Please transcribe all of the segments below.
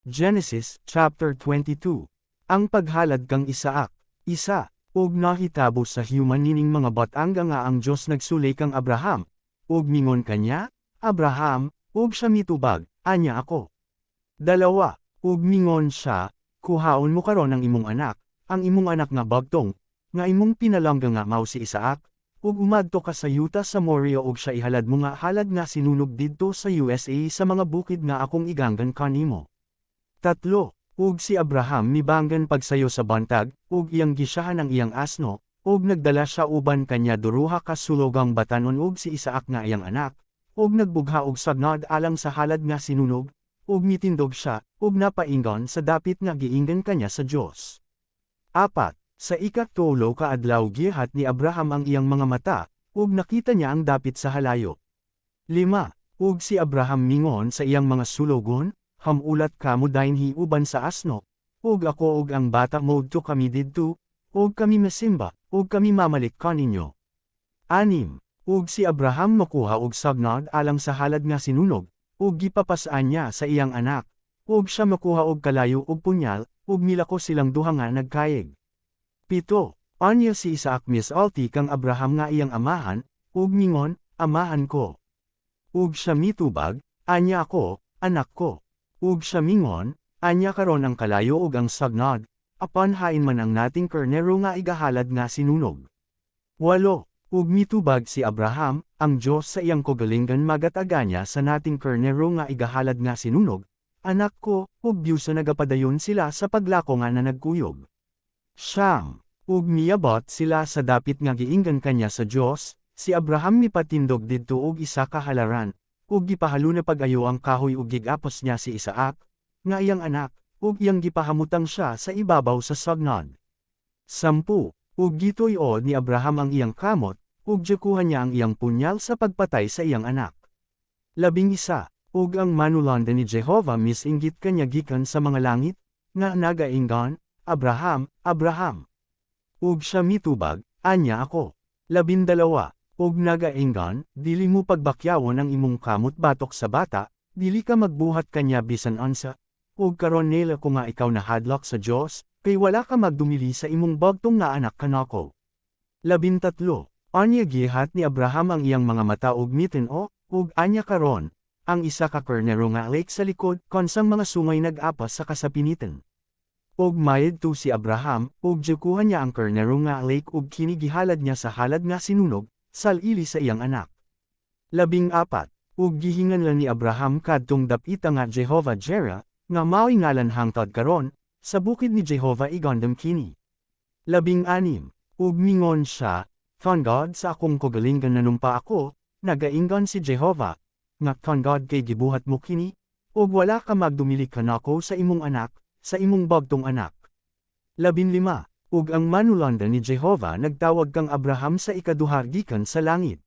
Genesis chapter 22. Ang paghalad kang Isaak. Isa, ug nahitabo sa human nining mga batangga nga ang Dios nagsulay kang Abraham. Ug mingon kanya, Abraham, ug siya mitubag, anya ako. Dalawa, ug mingon siya, kuhaon mo karon ang imong anak, ang imong anak nga bagtong, nga imong pinalangga nga mao si Isaak, ug umadto ka sa yuta sa Moria ug siya ihalad mo nga halad nga sinunog didto sa USA sa mga bukid nga akong iganggan kanimo. Tatlo, ug si Abraham mibanggan pagsayo sa bantag, ug iyang gisyahan ang iyang asno, ug nagdala siya uban kanya duruha ka sulogang batanon ug si Isaak nga iyang anak, ug nagbugha og sagnad alang sa halad nga sinunog, ug mitindog siya, ug napaingon sa dapit nga giinggan kanya sa Dios. Apat, sa ikatulo ka adlaw gihat ni Abraham ang iyang mga mata, ug nakita niya ang dapit sa halayo. 5, ug si Abraham mingon sa iyang mga sulogon, hamulat kamo dainhi uban sa asno, ug ako ug ang bata modto kami didto, ug kami masimba, ug kami mamalik kaninyo. 6, ug si Abraham makuha og sagnad alang sa halad nga sinunog, ug gipapasaan niya sa iyang anak, ug siya makuha og kalayo ug punyal, ug milako silang duha nga nagkayeg. 7, anya si Isaak misalti kang Abraham nga iyang amahan, ug mingon, amahan ko. Ug siya mitubag, anya ako, anak ko. Ug siya mingon, anya karon ang kalayo ug ang sagnad, apan hain man ang nating karnero nga igahalad nga sinunog. 8, ug mitubag si Abraham, ang Dios sa iyang kagalingan magataga niya sa nating karnero nga igahalad nga sinunog, anak ko, ug biyusa nagapadayon sila sa paglako nga na nagkuyog. 9, ug miabot sila sa dapit nga giinggan kanya sa Dios, si Abraham mipatindog didto og isa ka halaran, ug gipahalo na pag-ayo ang kahoy ug gigapos niya si Isaak, nga iyang anak, ug iyang gipahamutang siya sa ibabaw sa sagnad. 10, ug gituy-od ni Abraham ang iyang kamot, ug giyakuhan niya ang iyang punyal sa pagpatay sa iyang anak. 11, ug ang manulanda ni Jehovah misinggit kanya gikan sa mga langit, nga nagaingon, Abraham, Abraham. Ug siya mitubag, anya ako. 12, ug nagaingon, dili mo pagbakyawon ang imong kamot batok sa bata, dili ka magbuhat kanya bisan unsa, ug karon nila ko nga ikaw nahadlok sa Dios, kay wala ka magdumili sa imong bagtong nga anak kanako. 13, anya gihat ni Abraham ang iyang mga mata ug miten-o, ug anya karon, ang isa ka karnero nga lake sa likod, konsang mga sungay nag-apas sa kasapinitan. Ug mayadto si Abraham, ug giyakuhan niya ang karnero nga lake ug kinigihalad niya sa halad nga sinunog, salili sa iyang anak. 14, ug gihinganlan ni Abraham kadtong dapita nga Jehovah Jireh, nga mao'y ngalan hangtod karon, sa bukid ni Jehovah igondom kini. 16, ug mingon siya, Tungod sa akong kagalingan nanumpa ako, nagaingon si Jehovah, nga tungod kay gibuhat mo kini, ug wala ka magdumili kanako sa imong anak, sa imong bagtong anak. 15, ug ang manulanda ni Jehovah nagtawag kang Abraham sa ikaduha gikan sa langit.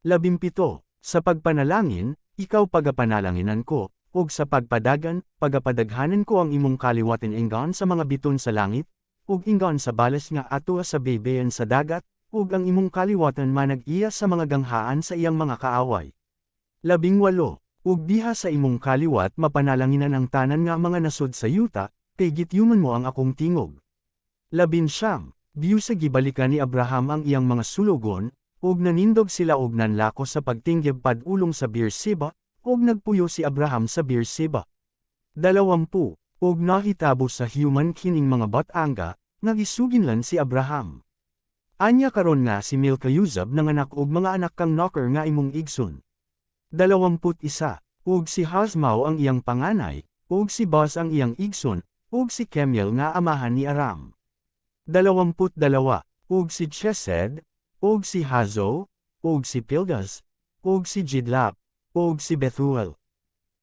17, sa pagpanalangin, ikaw pagapanalanginan ko, ug sa pagpadagan, pagapadaghanan ko ang imong kaliwaten inggan sa mga biton sa langit, ug inggan sa balas nga ato sa bebeyan sa dagat, ug ang imong kaliwatan manag-iya sa mga ganghaan sa iyang mga kaaway. 18, ug diha sa imong kaliwat mapanalanginan ang tanan nga mga nasod sa yuta, kay gityuman mo ang akong tingog. 19, biyu sa gibalikan ni Abraham ang iyang mga sulugon, ug nanindog sila og nanlako sa pagtingyag padulong sa Beerseba, ug nagpuyo si Abraham sa Beerseba. 20, ug nahitabo sa human kining mga batangga, nga gisuginlan si Abraham. Anya karon nga si Milcah-Yuzab nanganak og mga anak kang Knocker nga imong igsoon. 21, ug si Hasmao ang iyang panganay, ug si Bas ang iyang igsoon, ug si Kemuel nga amahan ni Aram. 22, ug si Chesed, ug si Hazo, ug si Pilgas, ug si Jidlap, ug si Bethuel.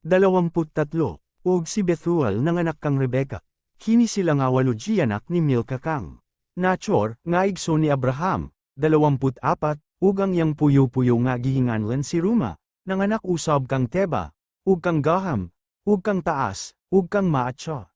23, ug si Bethuel nanganak kang Rebeka, kini sila nga 8 gianak ni Milcah kang Nachor, nga igsoon ni Abraham. 24, ug ang iyang puyo-puyo nga gihinganlan si Ruma, nanganak usab kang Teba, ug kang Gaham, ug kang Taas, ug kang Maacha.